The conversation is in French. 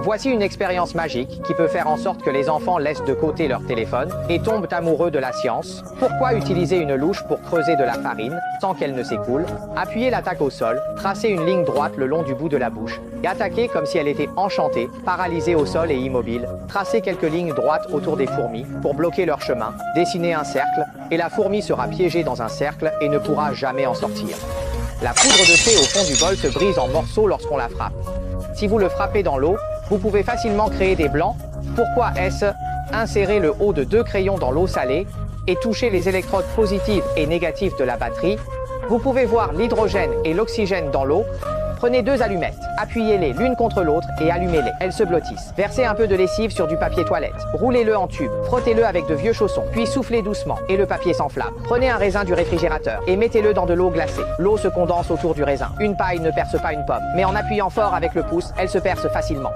Voici une expérience magique qui peut faire en sorte que les enfants laissent de côté leur téléphone et tombent amoureux de la science. Pourquoi utiliser une louche pour creuser de la farine sans qu'elle ne s'écoule? Appuyez l'attaque au sol, tracez une ligne droite le long du bout de la bouche et attaquez comme si elle était enchantée, paralysée au sol et immobile. Tracez quelques lignes droites autour des fourmis pour bloquer leur chemin. Dessinez un cercle et la fourmi sera piégée dans un cercle et ne pourra jamais en sortir. La poudre de thé au fond du bol se brise en morceaux lorsqu'on la frappe. Si vous le frappez dans l'eau, vous pouvez facilement créer des blancs. Pourquoi est-ce? Insérez le haut de 2 crayons dans l'eau salée et touchez les électrodes positives et négatives de la batterie. Vous pouvez voir l'hydrogène et l'oxygène dans l'eau. Prenez 2 allumettes, appuyez-les l'une contre l'autre et allumez-les. Elles se blottissent. Versez un peu de lessive sur du papier toilette. Roulez-le en tube. Frottez-le avec de vieux chaussons. Puis soufflez doucement et le papier s'enflamme. Prenez un raisin du réfrigérateur et mettez-le dans de l'eau glacée. L'eau se condense autour du raisin. Une paille ne perce pas une pomme, mais en appuyant fort avec le pouce, elle se perce facilement.